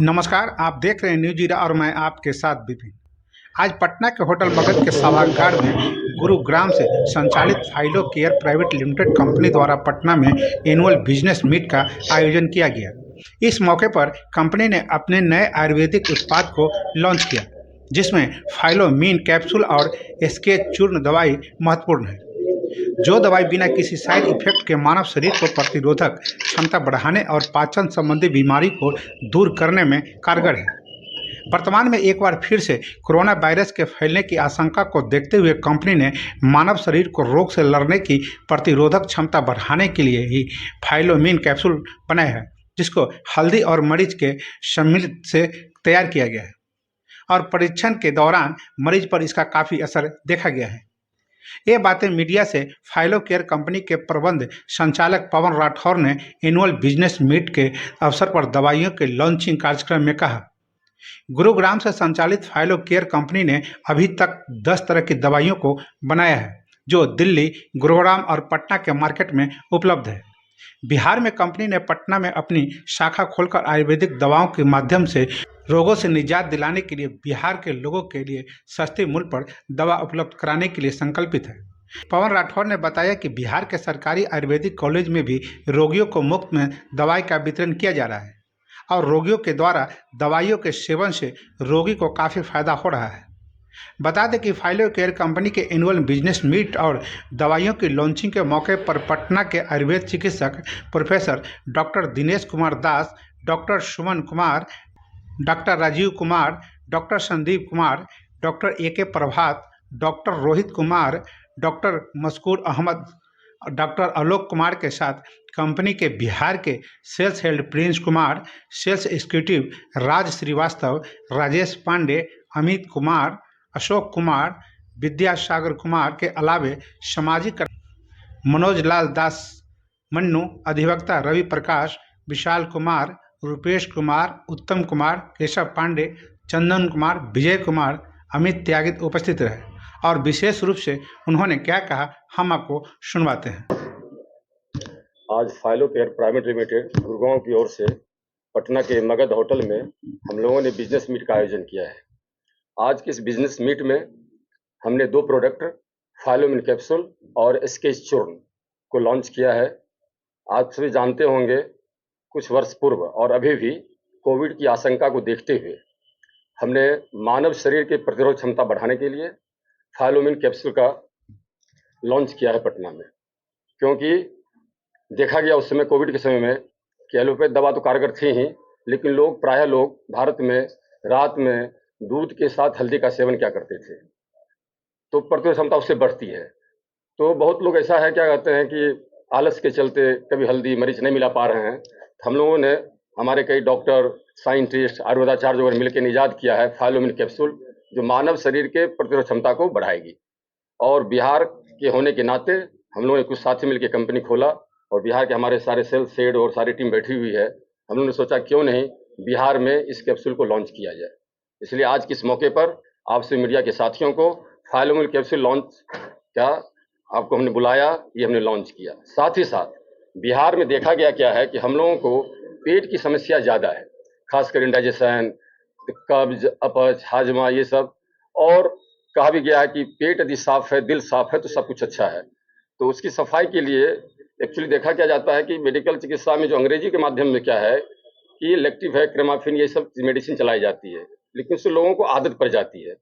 नमस्कार, आप देख रहे हैं न्यूज ईरा और मैं आपके साथ विपिन। आज पटना के होटल मगध के सभागार में गुरुग्राम से संचालित फाइलो केयर प्राइवेट लिमिटेड कंपनी द्वारा पटना में एनुअल बिजनेस मीट का आयोजन किया गया। इस मौके पर कंपनी ने अपने नए आयुर्वेदिक उत्पाद को लॉन्च किया, जिसमें फाइलोमीन कैप्सूल और एस्केच चूर्ण दवाई महत्वपूर्ण है, जो दवाई बिना किसी साइड इफेक्ट के मानव शरीर को प्रतिरोधक क्षमता बढ़ाने और पाचन संबंधी बीमारी को दूर करने में कारगर है। वर्तमान में एक बार फिर से कोरोना वायरस के फैलने की आशंका को देखते हुए कंपनी ने मानव शरीर को रोग से लड़ने की प्रतिरोधक क्षमता बढ़ाने के लिए ही फाइलोमीन कैप्सूल बनाया है, जिसको हल्दी और मरीच के सम्मिलित से तैयार किया गया है और परीक्षण के दौरान मरीज पर इसका काफ़ी असर देखा गया है। ये बातें मीडिया से फाइलो केयर कंपनी के प्रबंध संचालक पवन राठौर ने एनुअल बिजनेस मीट के अवसर पर दवाइयों के लॉन्चिंग कार्यक्रम में कहा। गुरुग्राम से संचालित फाइलो केयर कंपनी ने अभी तक 10 तरह की दवाइयों को बनाया है, जो दिल्ली, गुरुग्राम और पटना के मार्केट में उपलब्ध है। बिहार में कंपनी ने पटना में अपनी शाखा खोलकर आयुर्वेदिक दवाओं के माध्यम से रोगों से निजात दिलाने के लिए बिहार के लोगों के लिए सस्ते मूल्य पर दवा उपलब्ध कराने के लिए संकल्पित है। पवन राठौर ने बताया कि बिहार के सरकारी आयुर्वेदिक कॉलेज में भी रोगियों को मुफ्त में दवाई का वितरण किया जा रहा है और रोगियों के द्वारा दवाइयों के सेवन से रोगी को काफ़ी फायदा हो रहा है। बता दें कि फाइलो केयर कंपनी के एनुअल बिजनेस मीट और दवाइयों की लॉन्चिंग के मौके पर पटना के आयुर्वेद चिकित्सक professor doctor Dinesh Kumar Das, doctor Suman Kumar, doctor Rajeev Kumar, doctor Sandeep Kumar, doctor A K. Prabhat, doctor Rohit Kumar, doctor Maskoor Ahmad, doctor Alok Kumar के साथ कंपनी के बिहार के sales head Prince Kumar, sales executive Raj Srivastava, Rajesh Pandey, Amit Kumar, Ashok Kumar, Vidyasagar Kumar के अलावे सामाजिक मनोज लाल दास, मन्नू, अधिवक्ता रवि प्रकाश, विशाल कुमार, रूपेश कुमार, उत्तम कुमार, केशव पांडे, चंदन कुमार, विजय कुमार, अमित त्यागी उपस्थित रहे और विशेष रूप से उन्होंने क्या कहा हम आपको सुनवाते हैं। आज फाइलो केयर प्राइवेट लिमिटेड गुड़गांव की ओर से पटना के मगध होटल में हम लोगों ने बिजनेस मीट का आयोजन किया है। आज के इस बिजनेस मीट में हमने 2 प्रोडक्ट फाइलोमिन कैप्सूल और स्केच चूर्ण को लॉन्च किया है। आप सभी जानते होंगे कुछ वर्ष पूर्व और अभी भी कोविड की आशंका को देखते हुए हमने मानव शरीर की प्रतिरोध क्षमता बढ़ाने के लिए फाइलोमिन कैप्सूल का लॉन्च किया है पटना में, क्योंकि देखा गया उस समय कोविड के समय में कि एलोपैथ दवा तो कारगर थी ही, लेकिन प्रायः लोग भारत में रात में दूध के साथ हल्दी का सेवन क्या करते थे, तो प्रतिरोधक क्षमता उससे बढ़ती है। तो बहुत लोग ऐसा है क्या कहते हैं कि आलस के चलते कभी हल्दी मरीच नहीं मिला पा रहे हैं। हम लोगों ने, हमारे कई डॉक्टर, साइंटिस्ट, आयुर्वेदाचार्य वगैरह मिलकर इजाद किया है फाइलोमिन कैप्सूल, जो मानव शरीर के प्रतिरोधक क्षमता को बढ़ाएगी। और बिहार के होने के नाते हम लोगों ने कुछ साथी मिलकर कंपनी खोला और बिहार के हमारे सारे सेल्स हेड और सारी टीम बैठी हुई है। हम लोगों ने सोचा क्यों नहीं बिहार में इस कैप्सूल को लॉन्च किया जाए। इसलिए आज के इस मौके पर आपसे मीडिया के साथियों को फाइलोमिन कैप्सूल लॉन्च का आपको हमने बुलाया, ये हमने लॉन्च किया। साथ ही साथ बिहार में देखा गया क्या है कि हम लोगों को पेट की समस्या ज़्यादा है, खासकर इंडाइजेशन, कब्ज, अपच, हाजमा, ये सब। और कहा भी गया है कि पेट यदि साफ है, दिल साफ है तो सब कुछ अच्छा है। तो उसकी सफाई के लिए एक्चुअली देखा क्या जाता है कि मेडिकल चिकित्सा में जो अंग्रेजी के माध्यम में क्या है कि इलेक्टिव है, क्रेमाफिन, ये सब मेडिसिन चलाई जाती है, लेकिन उससे लोगों को आदत पड़ जाती है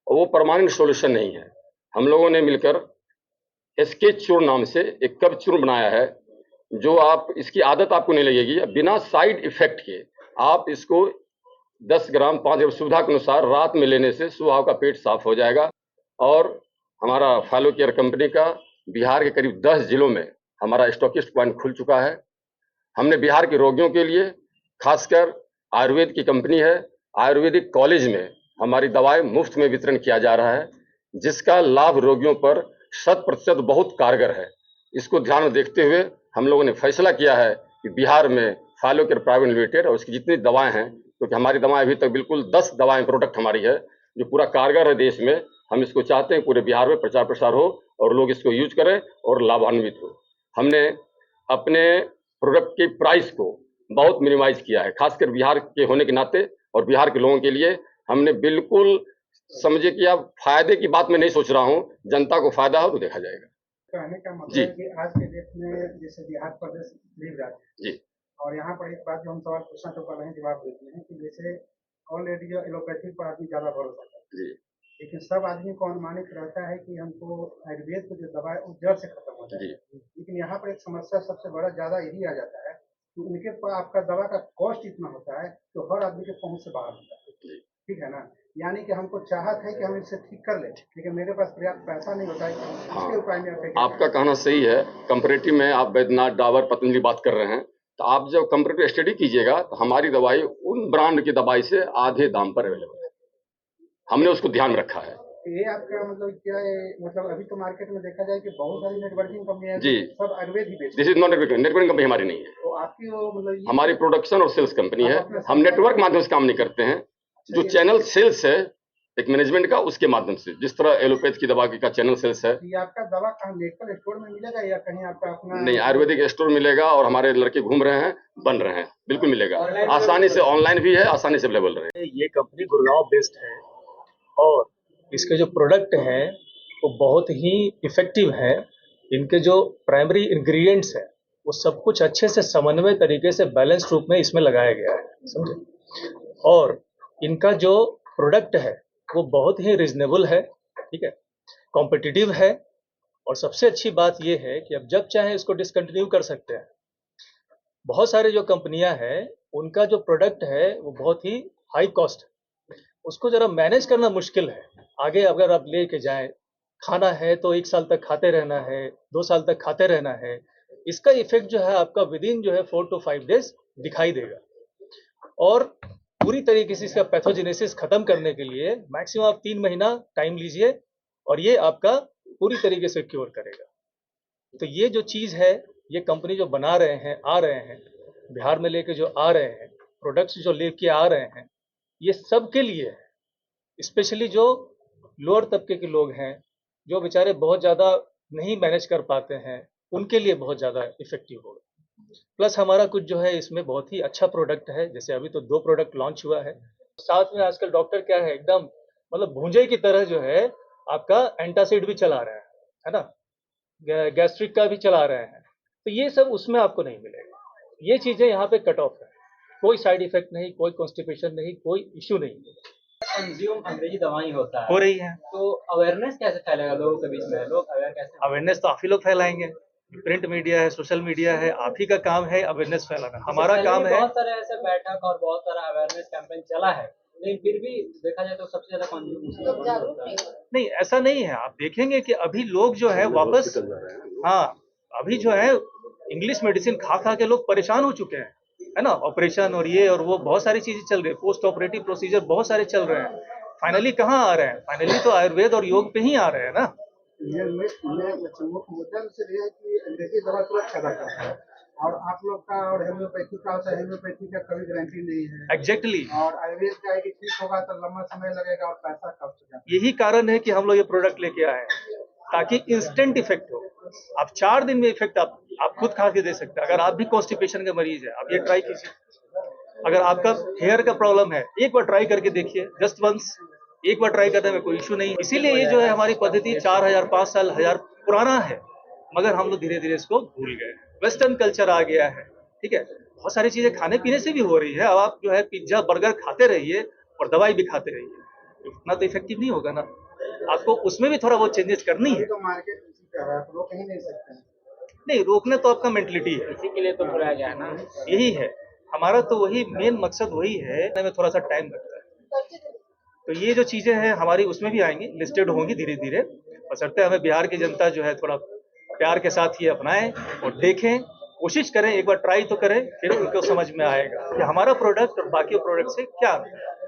और वो परमानेंट सॉल्यूशन नहीं है। हम लोगों ने मिलकर स्केच चूर्ण नाम से एक कफ चूर्ण बनाया है, जो आप इसकी आदत आपको नहीं लगेगी, बिना साइड इफेक्ट के आप इसको 10 ग्राम 5 ग्राम सुविधा के अनुसार रात में लेने से सुबह का पेट साफ हो जाएगा। और हमारा फाइलो केयर कंपनी का बिहार के करीब 10 जिलों में हमारा स्टॉकिस्ट पॉइंट खुल चुका है। हमने बिहार के रोगियों के लिए, खासकर आयुर्वेद की कंपनी है, आयुर्वेदिक कॉलेज में हमारी दवाएं मुफ्त में वितरण किया जा रहा है, जिसका लाभ रोगियों पर 100% बहुत कारगर है। इसको ध्यान में देखते हुए हम लोगों ने फैसला किया है कि बिहार में फाइलो केयर प्राइवेट लिमिटेड और उसकी जितनी दवाएं हैं, क्योंकि हमारी दवाएं अभी तक बिल्कुल 10 दवाएं प्रोडक्ट हमारी है जो पूरा कारगर है देश में। हम इसको चाहते हैं पूरे बिहार में प्रचार प्रसार हो और लोग इसको यूज करें और लाभान्वित हो। हमने अपने प्रोडक्ट के प्राइस को बहुत मिनिमाइज किया है, खासकर बिहार के होने के नाते और बिहार के लोगों के लिए हमने बिल्कुल समझे कि अब फायदे की बात मैं नहीं सोच रहा हूँ, जनता को फायदा हो तो देखा जाएगा। कहने का मतलब जी है कि आज के डेट में जैसे बिहार प्रदेश गरीब राज्य है, जी और यहाँ पर एक बात जो हम सवाल पूछना तो पहले ही जवाब देते हैं कि जैसे ऑलरेडी जो एलोपैथी पर आदमी ज़्यादा भरोसा करता है, जी लेकिन सब आदमी को अनुमानित रहता है कि हमको आयुर्वेद को जो दवा है वो जड़ से खत्म हो जी जाए। लेकिन यहाँ पर एक समस्या सबसे बड़ा ज़्यादा यही आ जाता है कि उनके पास आपका दवा का कॉस्ट इतना होता है तो हर आदमी के पहुँच से बाहर होता है। जी ठीक है ना? यानी कि हमको चाहत है कि हम इसे ठीक कर लें, लेकिन मेरे पास पर्याप्त पैसा नहीं होता है कि हाँ, इसके उपाय में आप क्या आपका कहना सही है। कंपैरेटिव में आप बैद्यनाथ, डाबर, पतंजलि बात कर रहे हैं, तो आप जब कंपैरेटिव स्टडी कीजिएगा तो हमारी दवाई उन ब्रांड की दवाई से आधे दाम पर अवेलेबल है। हमने उसको ध्यान में रखा है। ये आपका मतलब क्या है? मतलब अभी तो मार्केट में देखा जाए कि बहुत सारी नेटवर्किंग कंपनियां जी, सब आयुर्वेद ही बेचती this is not networking, networking company हमारी नहीं है। है। तो आपकी वो मतलब ये हमारी प्रोडक्शन और सेल्स कंपनी है। आप अपना हम नेटवर्क माध्यम से काम नहीं करते हैं। जो ये चैनल सेल्स है एक मैनेजमेंट का, उसके माध्यम से, जिस तरह एलोपैथ की दवा का चैनल सेल्स है। ये आपका दवा कहाँ मेडिकल स्टोर में मिलेगा या कहीं आपका अपना नहीं, आयुर्वेदिक स्टोर मिलेगा और हमारे लड़के घूम रहे हैं, बन रहे हैं, बिल्कुल मिलेगा। आसानी से ऑनलाइन भी है, आसानी से अवेलेबल रहे। ये कंपनी गुड़गांव बेस्ड है और इसके जो प्रोडक्ट हैं वो बहुत ही इफेक्टिव है। इनके जो प्राइमरी इंग्रेडिएंट्स हैं वो सब कुछ अच्छे से समन्वय तरीके से बैलेंस रूप में इसमें लगाया गया है, समझे। और इनका जो प्रोडक्ट है वो बहुत ही रिजनेबल है, ठीक है, कॉम्पिटिटिव है। और सबसे अच्छी बात ये है कि अब जब चाहे इसको डिसकंटिन्यू कर सकते हैं। बहुत सारे जो कंपनियां हैं उनका जो प्रोडक्ट है वो बहुत ही हाई कॉस्ट है, उसको जरा मैनेज करना मुश्किल है। आगे अगर आप लेके जाएं, खाना है तो 1 साल तक खाते रहना है, 2 साल तक खाते रहना है। इसका इफेक्ट जो है आपका विदिन जो है 4 to 5 डेज दिखाई देगा। और पूरी तरीके से इसका पैथोजेनेसिस खत्म करने के लिए मैक्सिमम आप 3 महीना टाइम लीजिए और ये आपका पूरी तरीके से क्योर करेगा। तो ये जो चीज़ है, ये कंपनी जो बना रहे हैं, आ रहे हैं बिहार में लेके जो आ रहे हैं, प्रोडक्ट्स जो लेके आ रहे हैं, ये सबके लिए है। स्पेशली जो लोअर तबके के लोग हैं, जो बेचारे बहुत ज़्यादा नहीं मैनेज कर पाते हैं, उनके लिए बहुत ज़्यादा इफेक्टिव होगा। प्लस हमारा कुछ जो है इसमें बहुत ही अच्छा प्रोडक्ट है, जैसे अभी तो 2 प्रोडक्ट लॉन्च हुआ है। साथ में आजकल डॉक्टर क्या है, एकदम मतलब भूंजे की तरह जो है आपका एंटासिड भी चला रहे हैं, है ना, गैस्ट्रिक का भी चला रहे हैं। तो ये सब उसमें आपको नहीं मिलेगा। ये चीज़ें यहाँ पे कट ऑफ है, कोई साइड इफेक्ट नहीं, कोई कॉन्स्टिपेशन नहीं, कोई इश्यू नहीं कंज्यूम अंग्रेजी दवाई होता हो है, रही है। तो अवेयरनेस कैसे फैलेगा लोगों के बीच में? लोग अवेयर कैसे होंगे? अवेयरनेस तो आप ही लोग फैलाएंगे, प्रिंट मीडिया है, सोशल मीडिया है, आप ही का काम है अवेयरनेस फैलाना। हमारा पहले काम भी है बहुत सारे ऐसे बैठक और बहुत सारा अवेयरनेस कैंपेन चला है, लेकिन फिर भी देखा जाए तो सबसे ज्यादा कंज्यूम उसी दवाई होता है। नहीं, ऐसा नहीं है। आप देखेंगे कि अभी लोग जो है वापस, हाँ, अभी जो है इंग्लिश मेडिसिन खा खा के लोग परेशान हो चुके हैं, है ना। ऑपरेशन और ये और वो बहुत सारी चीजें चल रही है, पोस्ट ऑपरेटिव प्रोसीजर बहुत सारे चल रहे हैं। फाइनली कहाँ आ रहे हैं? फाइनली तो आयुर्वेद और योग पे ही आ रहे हैं ना। ये मुख्य मुद्दा से ये है कि अंग्रेजी दवा तुरंत फायदा करता है, और आप लोग का और होम्योपैथी का होता है, होम्योपैथी का कभी गारंटी नहीं है। एग्जैक्टली, और आयुर्वेद का है कि ठीक होगा तो लंबा समय लगेगा और पैसा कम हो जाता है। यही कारण है कि हम लोग ये प्रोडक्ट लेके आए हैं, ताकि इंस्टेंट इफेक्ट हो। आप 4 दिन में इफेक्ट आप खुद खा के दे सकते हैं। अगर आप भी कॉन्स्टिपेशन के मरीज है, आप ये ट्राई कीजिए। अगर आपका हेयर का प्रॉब्लम है, एक बार ट्राई करके देखिए, जस्ट वंस, एक बार ट्राई करने में कोई इशू नहीं। इसीलिए ये जो है हमारी पद्धति 4000 5 साल 1000 पुराना है, मगर हम लोग धीरे धीरे इसको भूल गए। वेस्टर्न कल्चर आ गया है, ठीक है। बहुत सारी चीजें खाने पीने से भी हो रही है। अब आप जो है पिज्जा बर्गर खाते रहिए और दवाई भी खाते रहिए, उतना तो इफेक्टिव नहीं होगा ना। आपको उसमें भी थोड़ा बहुत चेंजेस करनी है। तो मार्केट इसी का है, आप रोक ही नहीं सकते हैं। नहीं, रोकना तो आपका मेंटलिटी है, इसी के लिए तो बुलाया गया है ना। यही है हमारा, तो वही मेन मकसद वही है। में थोड़ा सा टाइम लगता है, तो ये जो चीजें हैं हमारी उसमें भी आएंगी, लिस्टेड होंगी धीरे धीरे। बशर्ते हमें बिहार की जनता जो है थोड़ा प्यार के साथ ये अपनाएं और देखें, कोशिश करें, एक बार ट्राई तो करें, फिर उनको समझ में आएगा कि हमारा प्रोडक्ट और बाकी प्रोडक्ट से क्या अंतर है।